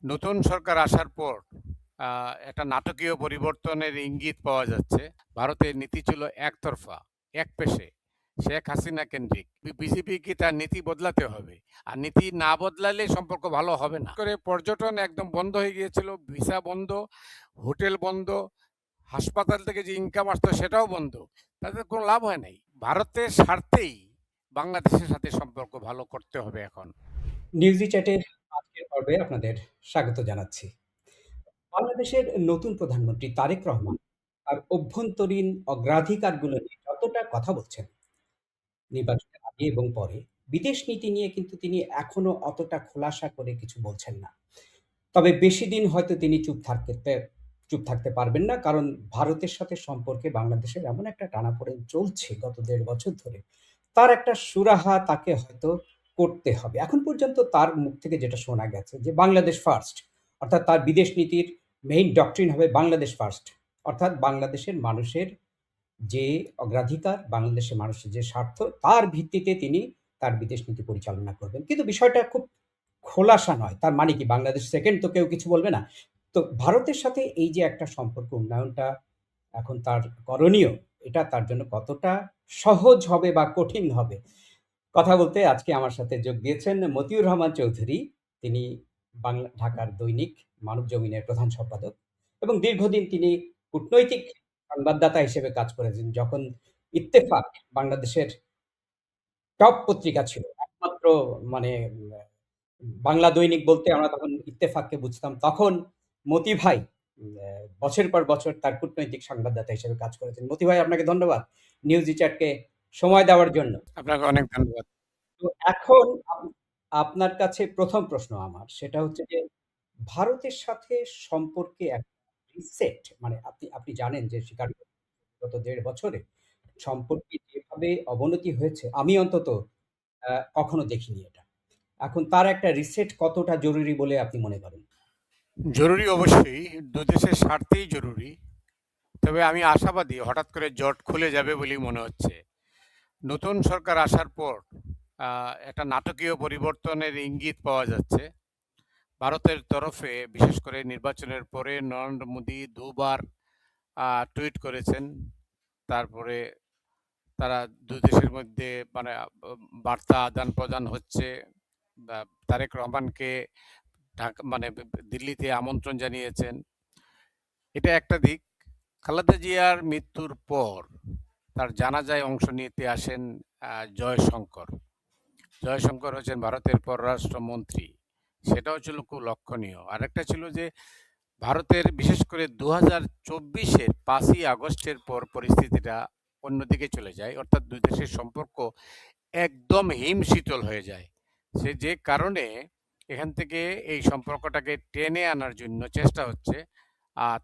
নতুন সরকার আসার পর একটা নাটকীয় পরিবর্তনের ইঙ্গিত পাওয়া যাচ্ছে। ভারতের নীতি ছিল একতরফা, একপেশে, শেখ হাসিনা কেন্দ্রিক। বিজেপি কি তার নীতি বদলাতে হবে? আর নীতি না বদলালে সম্পর্ক ভালো হবে না। করে পর্যটন একদম বন্ধ হয়ে গিয়েছিল, ভিসা বন্ধ, হোটেল বন্ধ, হাসপাতাল থেকে যে ইনকাম আসতো সেটাও বন্ধ। তাদের কোনো লাভ হয় নাই। ভারতের স্বার্থেই বাংলাদেশের সাথে সম্পর্ক ভালো করতে হবে এখন। নিউজি চ্যাটের আজকের পর্বে আপনাদের স্বাগত জানাচ্ছি। বাংলাদেশের নতুন প্রধানমন্ত্রী তারেক রহমান তার অভ্যন্তরীণ অগ্রাধিকারগুলো নিয়ে যতটা কথা বলছেন নির্বাচনের আগে এবং পরে, বিদেশ নীতি নিয়ে কিন্তু তিনি এখনো অতটা খোলাসা করে কিছু বলছেন না। তবে বেশিদিন হয়তো তিনি চুপ থাকতে পারবেন না। কারণ ভারতের সাথে সম্পর্কে বাংলাদেশের এমন একটা টানাপোড়েন চলছে গত ১.৫ বছর ধরে। তার একটা সুরাহা তাকে হয়তো করতে হবে। এখন পর্যন্ত তার মুখ থেকে যেটা শোনা গেছে যে বাংলাদেশ ফার্স্ট, অর্থাৎ তার বিদেশ নীতির মেইন ডক্ট্রিন হবে বাংলাদেশ ফার্স্ট। অর্থাৎ বাংলাদেশের মানুষের যে অগ্রাধিকার, বাংলাদেশের মানুষের যে স্বার্থ, তার ভিত্তিতে তিনি তার বিদেশ নীতি পরিচালনা করবেন। কিন্তু বিষয়টা খুব খোলাসা নয়। তার মানে কি বাংলাদেশ সেকেন্ড তো কেউ কিছু বলবে না। তো ভারতের সাথে এই যে একটা সম্পর্ক উন্নয়নটা এখন তার করণীয়, এটা তার জন্য কতটা সহজ হবে বা কঠিন হবে? কথা বলতে আজকে আমার সাথে যোগ দিয়েছেন মতিউর রহমান চৌধুরী। তিনি ঢাকার দৈনিক মানবজমিনের প্রধান সম্পাদক এবং দীর্ঘদিন তিনি কূটনৈতিক সংবাদদাতা হিসেবে কাজ করেছেন। যখন ইত্তেফাক বাংলাদেশের টপ পত্রিকা ছিল। একমাত্র মানে বাংলা দৈনিক বলতে আমরা তখন ইত্তেফাককে বুঝতাম। তখন মতি ভাই বছরের পর বছর তার কূটনৈতিক সংবাদদাতা হিসেবে কাজ করেছেন। মতি ভাই, আপনাকে ধন্যবাদ নিউজ চ্যাটকে সময় দেওয়ার জন্য। আপনাকে অনেক ধন্যবাদ। তো এখন আপনার কাছে ১ম প্রশ্ন আমার, সেটা হচ্ছে যে ভারতের সাথে সম্পর্কে একটা রিসেট, মানে আপনি আপনি জানেন যে স্বীকার করতে গত ১.৫ বছরে সম্পর্কে যেভাবে অবনতি হয়েছে, আমি অন্তত কখনো দেখিনি এটা। এখন তার একটা রিসেট কতটা জরুরি বলে আপনি মনে করেন? জরুরি অবশ্যই, দুদেশের স্বার্থেই জরুরি। তবে আমি আশাবাদী হঠাৎ করে জট খুলে যাবে বলেই মনে হচ্ছে। নতুন সরকার আসার পর একটা নাটকীয় পরিবর্তনের ইঙ্গিত পাওয়া যাচ্ছে। ভারতের তরফে বিশেষ করে নির্বাচনের পরে নরেন্দ্র মোদী দুবার টুইট করেছেন। তারপরে তারা দুই দেশের মধ্যে মানে বার্তা আদান প্রদান হচ্ছে। তারেক রহমানকে ঢাকা মানে দিল্লিতে আমন্ত্রণ জানিয়েছেন। এটা একটা দিক। খালেদা জিয়ার মৃত্যুর পর তার জানাজায় অংশ নিতে আসেন জয়শঙ্কর। জয়শঙ্কর হচ্ছেন ভারতের পররাষ্ট্রমন্ত্রী। সেটাও ছিল খুব লক্ষণীয়। আরেকটা ছিল যে ভারতের বিশেষ করে ২০২৪-এর ৫ই আগস্টের পর পরিস্থিতিটা অন্যদিকে চলে যায়। অর্থাৎ দুই দেশের সম্পর্ক একদম হিমশীতল হয়ে যায়। যে কারণে এখান থেকে এই সম্পর্কটাকে টেনে আনার জন্য চেষ্টা হচ্ছে।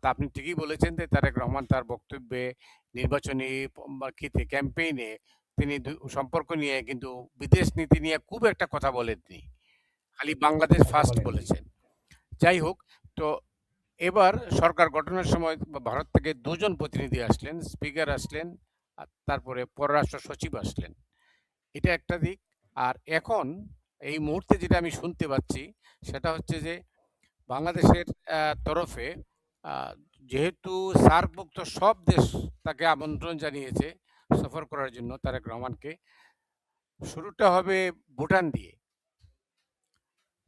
তা আপনি ঠিকই বলেছেন যে তারেক রহমান তার বক্তব্যে নির্বাচনী ক্যাম্পেইনে তিনি সম্পর্ক নিয়ে কিন্তু বিদেশ নীতি নিয়ে খুব একটা কথা বলেননি। খালি বাংলাদেশ কথা ফার্স্ট বলেননি। বলেছেন। যাই হোক, তো এবার সরকার গঠনের সময় ভারত থেকে ২ জন প্রতিনিধি আসলেন, স্পিকার আসলেন, তারপরে পররাষ্ট্র সচিব আসলেন। এটা একটা দিক। আর এখন এই মুহূর্তে যেটা আমি শুনতে পাচ্ছি সেটা হচ্ছে যে বাংলাদেশের তরফে আ যেহেতু সার্কভুক্ত সব দেশ তাকে আমন্ত্রণ জানিয়েছে সফর করার জন্য তারেক রহমানকে। শুরুটা হবে ভুটান দিয়ে।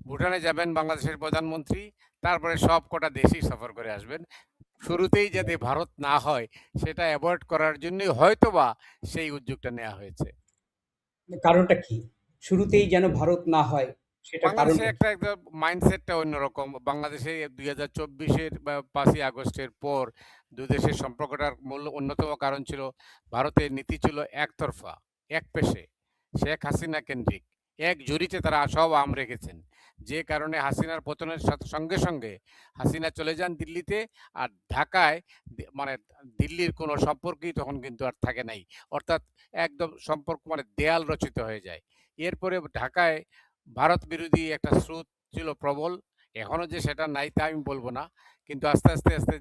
ভুটানে যাবেন বাংলাদেশের প্রধানমন্ত্রী, তারপরে সব কটা দেশই সফর করে আসবেন। শুরুতেই যাতে রাইট। ভারত না হয় সেটা এভয়েড করার জন্যই হয়তোবা সেই উদ্যোগটা নেওয়া হয়েছে। কারণটা কি? শুরুতেই যেন ভারত না হয়, সেটার বাংলাদেশের কারণটা কি? একটা একদম মাইন্ডসেটটা অন্যরকম। বাংলাদেশে ২০২৪-এর বা ৫ই আগস্টের পর ২ দেশের সম্পর্কটার মূল অন্যতম কারণ ছিল ভারতের নীতি ছিল একতরফা, একপেশে, শেখ হাসিনা কেন্দ্রিক। এক ঝুড়িতে তারা সব আম রেখেছেন। যে কারণে হাসিনার পতনের সঙ্গে, সঙ্গে হাসিনা চলে যান দিল্লিতে। আর ঢাকায় মানে দিল্লির কোনো সম্পর্কই তখন কিন্তু আর থাকে নাই। অর্থাৎ একদম সম্পর্ক মানে দেয়াল রচিত হয়ে যায়। এরপরে ঢাকায় ভারত বিরোধী একটা স্রোত ছিল প্রবল। এখনো যে সেটা নাই তা আমি বলব না। কিন্তু আস্তে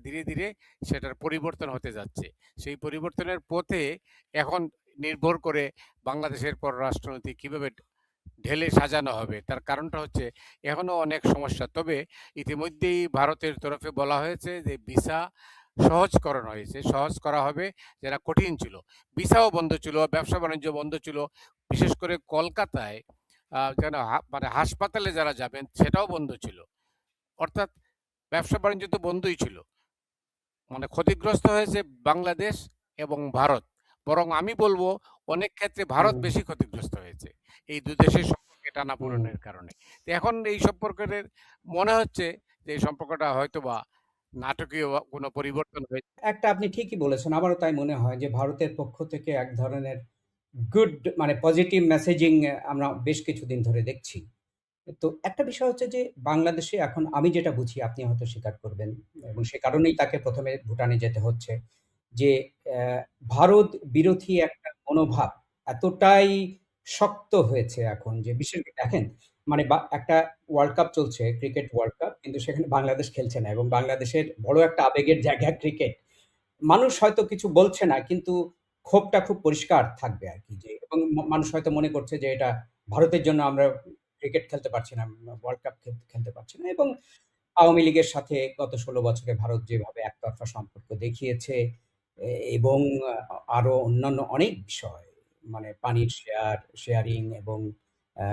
ধীরে, ধীরে সেটার পরিবর্তন হতে যাচ্ছে। সেই পরিবর্তনের পথে এখন নির্ভর করে বাংলাদেশের পররাষ্ট্রনীতি কিভাবে ঢেলে সাজানো হবে। তার কারণটা হচ্ছে এখনো অনেক সমস্যা। তবে ইতিমধ্যেই ভারতের তরফে বলা হয়েছে যে ভিসা সহজকরণ হয়েছে। সহজ করা হবে, যেটা কঠিন ছিল। ভিসাও বন্ধ ছিল, ব্যবসা-বাণিজ্য বন্ধ ছিল। বিশেষ করে কলকাতায় যেন মানে হাসপাতালে যারা যাবেন সেটাও বন্ধ ছিল। অর্থাৎ ব্যবসা-বাণিজ্য তো বন্ধই ছিল। মানে ক্ষতিগ্রস্ত হয়েছে বাংলাদেশ এবং ভারত। বরং আমি বলব অনেক ক্ষেত্রে ভারত হুম, বেশি ক্ষতিগ্রস্ত হয়েছে এই ২ দেশের সম্পর্কে হুম। টানাপোড়েনের কারণে। তো এখন এই সম্পর্কের মনে হচ্ছে যে এই সম্পর্কটা হয়তোবা নাটকীয় কোনো পরিবর্তন হয়েছে। একটা আপনি ঠিকই বলেছেন। আমারও তাই মনে হয় যে ভারতের পক্ষ থেকে এক ধরনের গুড মানে পজিটিভ মেসেজিং আমরা বেশ কিছুদিন ধরে দেখছি। তো একটা বিষয় হচ্ছে যে বাংলাদেশে এখন আমি যেটা বুঝি আপনি হয়তো স্বীকার করবেন এবং সে কারণেই তাকে ১ম এ ভুটানে যেতে হচ্ছে। যে ভারত বিরোধী একটা মনোভাব এতটাই শক্ত হয়েছে এখন যে বিশেষ দেখেন মানে একটা ওয়ার্ল্ড কাপ চলছে, ক্রিকেট ওয়ার্ল্ড কাপ কিন্তু সেখানে বাংলাদেশ খেলছে না এবং বাংলাদেশের বড় একটা আবেগের জায়গা ক্রিকেট। মানুষ হয়তো কিছু বলছে না কিন্তু ক্ষোভটা খুব পরিষ্কার থাকবে আরকি যে এবং মানুষ হয়তো মনে করছে যে এটা ভারতের জন্য আমরা ক্রিকেট খেলতে পারছি না, ওয়ার্ল্ড কাপ খেলতে পারছি না এবং আওয়ামী লীগের সাথে গত ১৬ বছরে ভারত যেভাবে একতরফা সম্পর্ক দেখিয়েছে এবং আরো অন্যান্য অনেক বিষয় মানে পানির শেয়ারিং এবং আ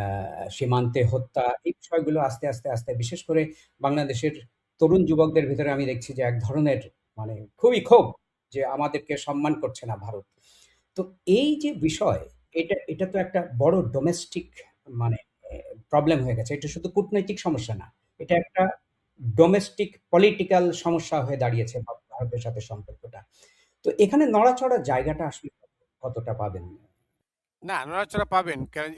সীমান্তে হত্যা এই বিষয়গুলো আস্তে আস্তে বিশেষ করে বাংলাদেশের তরুণ যুবকদের ভিতরে আমি দেখছি যে এক ধরনের মানে খুবই ক্ষোভ যে আমাদেরকে সম্মান করছে না ভারত। তো এই যে বিষয় এটা তো একটা বড় ডোমেস্টিক মানে প্রবলেম হয়ে গেছে। এটা শুধু কূটনৈতিক সমস্যা না। এটা একটা ডোমেস্টিক পলিটিক্যাল সমস্যা হয়ে দাঁড়িয়েছে ভারতের সাথে সম্পর্কটা। তো এখানে নড়াচড়ার জায়গাটা আসলে কতটা পাবেন? না, নড়াচড়া পাবেন। কারণ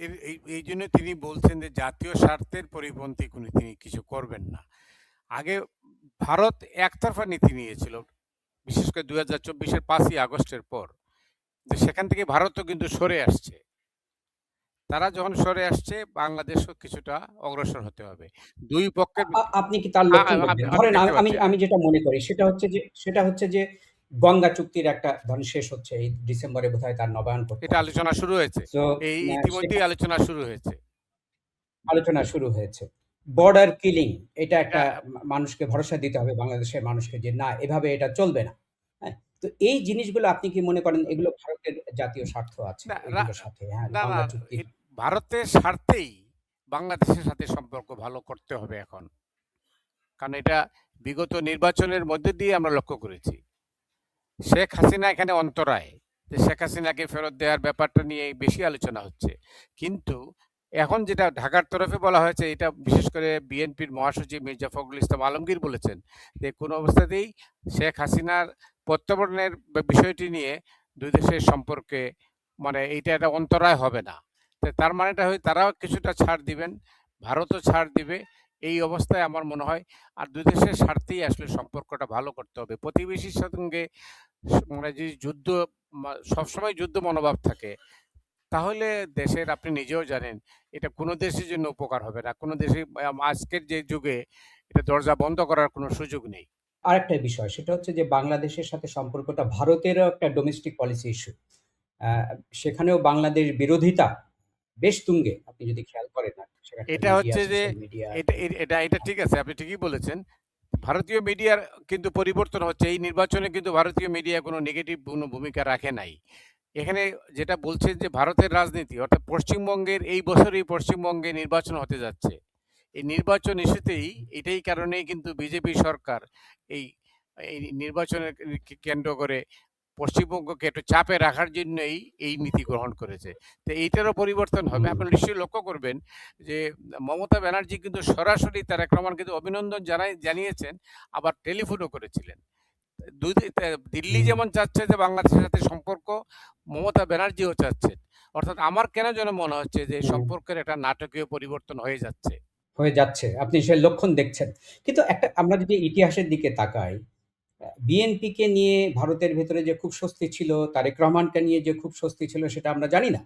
এইজন্য তিনি বলছেন যে জাতীয় স্বার্থের পরিপন্থী তিনি কিছু করবেন না। আগে ভারত একতরফা নীতি নিয়েছিল। বিশেষ করে ২০২৪ এর ৫ই আগস্টের পর। যে সেখান থেকে ভারতও কিন্তু সরে আসছে। তারা যখন সরে আসছে বাংলাদেশও কিছুটা অগ্রসর হতে হবে। ২ পক্ষের আপনি কি তার আ লক্ষণ আমি দেখবেন? আমি ধরেন দেখতে আমি পাচ্ছি। আমি যেটা মনে করি সেটা হচ্ছে যে গঙ্গা চুক্তির একটা ধরেন শেষ হচ্ছে এই ডিসেম্বরে বোধহয় তার নবায়ন করতে এটা হবে। আলোচনা শুরু হয়েছে। সো এই সেখা ইতিমধ্যেই আলোচনা শুরু হয়েছে। আলোচনা শুরু হয়েছে। বর্ডার কিলিং এটা একটা এটা মানুষকে ভরসা দিতে হবে বাংলাদেশের মানুষকে যে না এভাবে এটা চলবে না। হ্যাঁ? তো এই জিনিসগুলো আপনি কি মনে করেন এগুলো ভারতের জাতীয় স্বার্থ আছে না, এগুলোর সাথে? হ্যাঁ, না, গঙ্গা চুক্তি ভারতের স্বার্থেই বাংলাদেশের সাথে সম্পর্ক ভালো করতে হবে এখন। কারণ এটা বিগত নির্বাচনের মধ্যে দিয়ে আমরা লক্ষ্য করেছি। শেখ হাসিনা এখানে অন্তরায়। যে শেখ হাসিনাকে ফেরত দেওয়ার ব্যাপারটা নিয়ে বেশি আলোচনা হচ্ছে। কিন্তু এখন যেটা ঢাকার তরফে বলা হয়েছে, এটা বিশেষ করে বিএনপির মহাসচিব মির্জা ফখরুল ইসলাম আলমগীর বলেছেন যে কোনো অবস্থাতেই শেখ হাসিনার প্রত্যাবর্তনের বিষয়টি নিয়ে ২ দেশের সম্পর্কে মানে এইটা একটা অন্তরায় হবে না। তো তার মানেটা হয় তারাও কিছুটা ছাড় দিবেন, ভারতও ছাড় দিবে। এই অবস্থায় আমার মনে হয় আর ২ দেশের স্বার্থেই আসলে সম্পর্কটা ভালো করতে হবে। প্রতিবেশীর সঙ্গে মানে যদি যুদ্ধ সবসময় যুদ্ধ মনোভাব থাকে, তাহলে দেশের আপনি নিজেও জানেন এটা কোনো দেশের জন্য উপকার হবে না। কোনো দেশে আজকের যে যুগে এটা দরজা বন্ধ করার কোনো সুযোগ নেই। আরেকটা বিষয় সেটা হচ্ছে যে বাংলাদেশের সাথে সম্পর্কটা ভারতেরও একটা ডোমেস্টিক পলিসি ইস্যু। আ সেখানেও বাংলাদেশ বিরোধিতা বেশ তুঙ্গে। আপনি যদি খেয়াল করেন সেখানকার এটা মিডিয়া, হচ্ছে যে সোশ্যাল মিডিয়া এটা এটা ঠিক আছে। আপনি ঠিকই বলেছেন। ভারতীয় মিডিয়ার কিন্তু পরিবর্তন হচ্ছে। এই নির্বাচনে কিন্তু ভারতীয় মিডিয়া কোনো নেগেটিভ কোনো ভূমিকা রাখে নাই। এখানে যেটা বলছেন যে ভারতের রাজনীতি অর্থাৎ পশ্চিমবঙ্গের এই বছরেই পশ্চিমবঙ্গে নির্বাচন হতে যাচ্ছে। এই নির্বাচন ইস্যুতেই এটাই কারণেই কিন্তু বিজেপি সরকার এই এই নির্বাচনের কেন্দ্র করে পশ্চিমবঙ্গকে একটু চাপে রাখার জন্যই এই নীতি গ্রহণ করেছে। তো এইটারও পরিবর্তন হবে। হুম, আপনারা নিশ্চয়ই লক্ষ্য করবেন যে মমতা ব্যানার্জি কিন্তু সরাসরি তারেক রহমান কিন্তু অভিনন্দন জানিয়েছেন, আবার টেলিফোনও করেছিলেন। দিল্লি হুম, যেমন চাচ্ছে যে বাংলাদেশের সাথে সম্পর্ক, মমতা ব্যানার্জিও চাচ্ছেন। অর্থাৎ আমার কেন যেন মনে হচ্ছে যে হুম। সম্পর্কের একটা নাটকীয় পরিবর্তন হয়ে যাচ্ছে। হয়ে যাচ্ছে। আপনি সে লক্ষণ দেখছেন। কিন্তু আমরা যদি ইতিহাসের দিকে তাকাই, বিএনপিকে নিয়ে ভারতের ভেতরে যে খুব স্বস্তি ছিল, তারেক রহমানকে নিয়ে যে খুব স্বস্তি ছিল সেটা আমরা জানি না।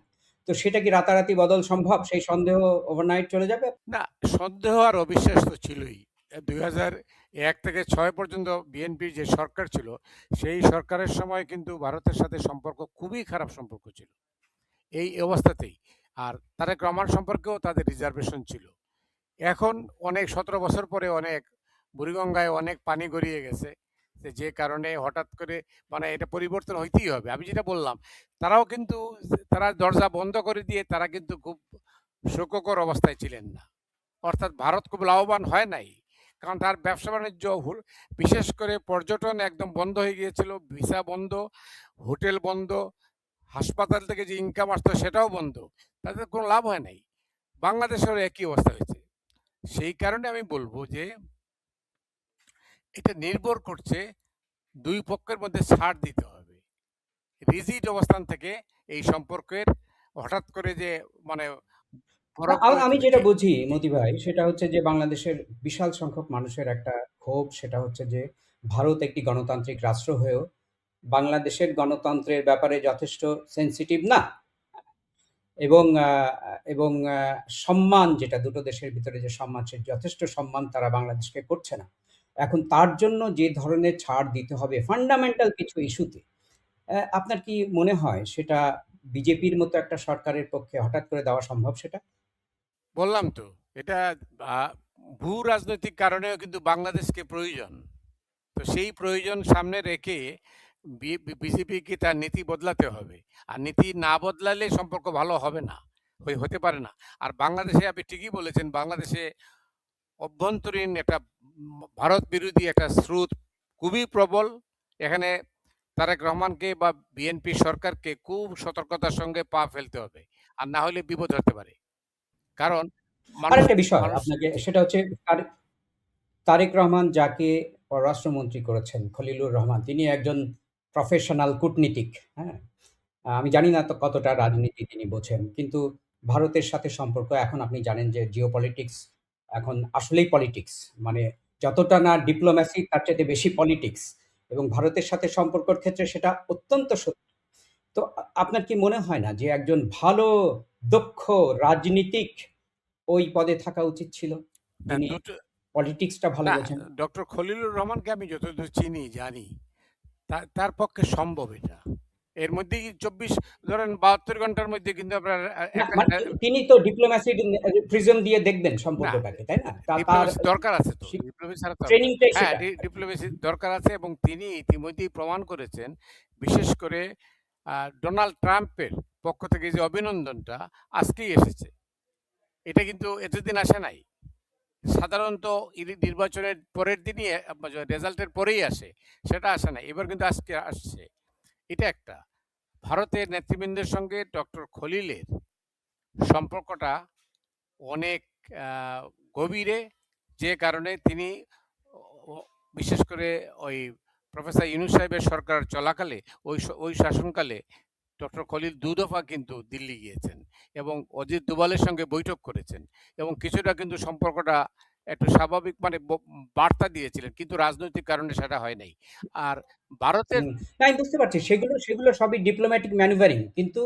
তো সেটা কি রাতারাতি বদল সম্ভব? সেই সন্দেহ ওভারনাইট চলে যাবে? না, সন্দেহ আর অবিশ্বাস তো ছিলই। ২০০১ থেকে ৬ পর্যন্ত বিএনপির যে সরকার ছিল, সেই সরকারের সময় কিন্তু ভারতের সাথে সম্পর্ক খুবই খারাপ সম্পর্ক ছিল। এই অবস্থাতেই আর তারেক রহমান সম্পর্কেও তাদের রিজার্ভেশন ছিল। এখন অনেক ১৭ বছর পরে অনেক বুড়িগঙ্গায় অনেক পানি গড়িয়ে গেছে। যে কারণে হঠাৎ করে মানে এটা পরিবর্তন হইতেই হবে। আমি যেটা বললাম, তারাও কিন্তু তারা দরজা বন্ধ করে দিয়ে তারা কিন্তু খুব সুখকর অবস্থায় ছিলেন না। অর্থাৎ ভারত খুব লাভবান হয় নাই। কারণ তার ব্যবসা-বাণিজ্য বিশেষ করে পর্যটন একদম বন্ধ হয়ে গিয়েছিল। ভিসা বন্ধ, হোটেল বন্ধ, হাসপাতাল থেকে যে ইনকাম আসতো সেটাও বন্ধ। তাদের কোনো লাভ হয় নাই। বাংলাদেশেরও একই অবস্থা হয়েছে। সেই কারণে আমি বলবো যে এটা নির্ভর করছে ২ পক্ষের মধ্যে ছাড় দিতে হবে। রিজিড অবস্থান থেকে এই সম্পর্কের হঠাৎ করে যে মানে না, বরফ গলে আমি যাবে যেটা জি, বুঝি জি। মতি ভাই, সেটা হচ্ছে যে বাংলাদেশের বিশাল সংখ্যক মানুষের একটা ক্ষোভ, সেটা হচ্ছে যে ভারত একটি গণতান্ত্রিক রাষ্ট্র হয়েও বাংলাদেশের গণতন্ত্রের ব্যাপারে যথেষ্ট সেনসিটিভ না। এবং এবং সম্মান, যেটা দুটো দেশের ভিতরে যে সম্মান, সে যথেষ্ট সম্মান তারা বাংলাদেশকে করছে না। এখন তার জন্য যে ধরনের ছাড় দিতে হবে ফান্ডামেন্টাল কিছু ইস্যুতে, আপনার কি মনে হয় সেটা বিজেপির মতো একটা সরকারের পক্ষে হঠাৎ করে দেওয়া সম্ভব সেটা? বললাম তো, এটা আ ভূ রাজনৈতিক কারণেও কিন্তু বাংলাদেশকে প্রয়োজন। তো সেই প্রয়োজন সামনে রেখে বিজেপিকে তার নীতি বদলাতে হবে। আর নীতি না বদলালে সম্পর্ক ভালো হবে না। হতে পারে না। আর বাংলাদেশে আপনি ঠিকই বলেছেন, বাংলাদেশে অভ্যন্তরীণ একটা ভারত বিরোধী একটা স্রোত খুবই প্রবল। এখানে তারেক রহমানকে বা বিএনপি সরকারকে খুব সতর্কতার সঙ্গে পা ফেলতে হবে। আর না হলে বিপদ হতে পারে। কারণ মানুষ আরেকটা বিষয় মানুষ আপনাকে, জি। সেটা হচ্ছে তারেক রহমান যাকে পররাষ্ট্রমন্ত্রী করেছেন, খলিলুর রহমান, তিনি একজন প্রফেশনাল কূটনীতিক, হ্যাঁ? আমি জানি না তো কতটা রাজনীতি তিনি বোঝেন। কিন্তু ভারতের সাথে সম্পর্ক, এখন আপনি জানেন যে জিওপলিটিক্স এখন আসলেই পলিটিক্স। মানে যতটা না ডিপ্লোম্যাসি, তার চাইতে বেশি পলিটিক্স, এবং ভারতের সাথে সম্পর্কের ক্ষেত্রে সেটা অত্যন্ত সত্যি। তো আপনার কি মনে হয় না যে একজন ভালো দক্ষ রাজনীতিক ওই পদে থাকা উচিত ছিল? না যিনি দুটো পলিটিক্সটা ভালো না, বোঝেন? ডক্টর খলিলুর রহমানকে আমি যতদূর চিনি, জানি, তার পক্ষে সম্ভব এটা। এর মধ্যেই ২৪ ধরেন ৭২ ঘন্টার মধ্যে কিন্তু আপনার না, একটা মানে তিনি তো ডিপ্লোম্যাসি প্রিজম দিয়ে দেখবেন না, সম্পর্কটাকে, তাই না? তার ডিপ্লোমেসি দরকার আছে তো। শিক ডিপ্লোমেসি ছাড়া তো হবে না। ট্রেনিংটাই হ্যাঁ, সেটা। ডিপ্লোমেসি দরকার আছে এবং তিনি ইতিমধ্যেই প্রমাণ করেছেন। বিশেষ করে ডোনাল্ড ট্রাম্পের পক্ষ থেকে যে অভিনন্দনটা আজকেই এসেছে। এটা কিন্তু এতদিন আসে নাই। সাধারণত নির্বাচনের পরের দিনই রেজাল্টের পরেই আসে। সেটা আসে নাই। এবার কিন্তু আজকে আসছে। এটা একটা। ভারতের নেতৃবৃন্দের সঙ্গে ডক্টর খলিলের সম্পর্কটা অনেক আ গভীরে, যে কারণে তিনি ও ও বিশেষ করে ওই প্রফেসর ইউনূস সাহেবের সরকার চলাকালে ওই শাসনকালে ডক্টর খলিল ২ দফা কিন্তু দিল্লি গিয়েছেন এবং অজিত দোভালের সঙ্গে বৈঠক করেছেন এবং কিছুটা কিন্তু সম্পর্কটা একটু স্বাভাবিক মানে বার্তা দিয়েছিলেন। কিন্তু রাজনৈতিক কারণে সেটা হয় নাই। আর ভারতের হুম। না, আমি বুঝতে পারছি সেগুলো সবই ডিপ্লোম্যাটিক ম্যানুভারিং। কিন্তু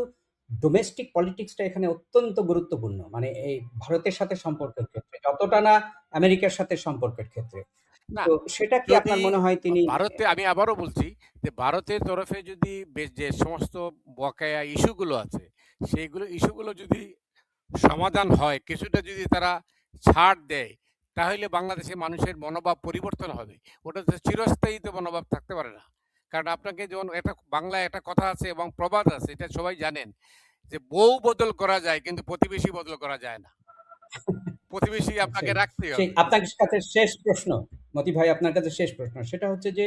ডোমেস্টিক পলিটিক্সটা এখানে অত্যন্ত গুরুত্বপূর্ণ। মানে এই ভারতের সাথে সম্পর্কের ক্ষেত্রে যতটা না আমেরিকার সাথে সম্পর্কের ক্ষেত্রে। না, তো সেটা কি যদি আপনার মনে হয় তিনি ভারতে আমি আবারও বলছি যে ভারতের তরফে যদি যে সমস্ত বকেয়া ইস্যুগুলো আছে, সেইগুলো ইস্যুগুলো যদি সমাধান হয়, কিছুটা যদি তারা ছাড় দেয়, তাহলে বাংলাদেশের মানুষের মনোভাব পরিবর্তন হবে। ওটা তো চিরস্থায়ী তো মনোভাব থাকতে পারে না। কারণ আপনাকে যেমন একটা বাংলায় একটা কথা আছে এবং প্রবাদ আছে, এটা সবাই জানেন যে, "বউ বদল করা যায় কিন্তু প্রতিবেশী বদল করা যায় না।" প্রতিবেশী আপনাকে সেই রাখতেই সেই হবে। আপনার কাছে শেষ প্রশ্ন, মতি ভাই, আপনার কাছে শেষ প্রশ্ন। সেটা হচ্ছে যে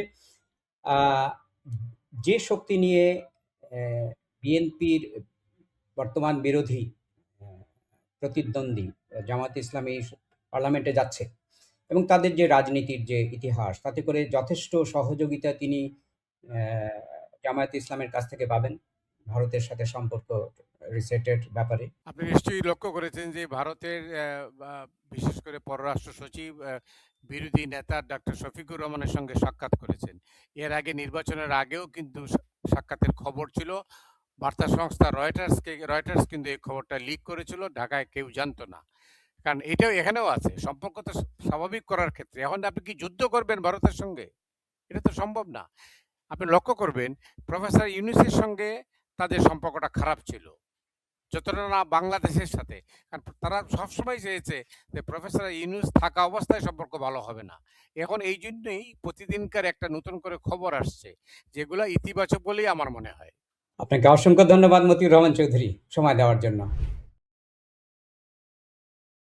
আ যে শক্তি নিয়ে বিএনপির বর্তমান বিরোধী অ্যা প্রতিদ্বন্দ্বী জামায়াতে ইসলামী পার্লামেন্টে যাচ্ছে, এবং তাদের যে রাজনীতির যে ইতিহাস, তাতে করে যথেষ্ট সহযোগিতা তিনি অ্যা জামায়াতে ইসলামের কাছ থেকে পাবেন ভারতের সাথে সম্পর্ক রিসেটের ব্যাপারে। আপনি নিশ্চয়ই লক্ষ্য করেছেন যে ভারতের বিশেষ করে পররাষ্ট্র সচিব বিরোধী নেতা ডাক্তার শফিকুর রহমানের সঙ্গে সাক্ষাৎ করেছেন। এর আগে নির্বাচনের আগেও কিন্তু সাক্ষাতের খবর ছিল। বার্তা সংস্থা রয়টার্স কিন্তু এই খবরটা লিক করেছিল। ঢাকায় কেউ জানতো না। কারণ এটাও এখানেও আছে। সম্পর্ক তো স্বাভাবিক করার ক্ষেত্রে। এখন আপনি কি যুদ্ধ করবেন ভারতের সঙ্গে? এটা তো সম্ভব না। আপনি লক্ষ্য করবেন প্রফেসর ইউনূসের সঙ্গে তাদের সম্পর্কটা খারাপ ছিল। যতটা না বাংলাদেশের সাথে। কারণ তারা সবসময় চেয়েছে যে প্রফেসর ইউনূস থাকা অবস্থায় সম্পর্ক ভালো হবে না। এখন এই জন্যই প্রতিদিনকার একটা নতুন করে খবর আসছে, যেগুলা ইতিবাচক বলেই আমার মনে হয়। আপনাকে অসংখ্য ধন্যবাদ মতিউর রহমান চৌধুরী সময় দেওয়ার জন্য।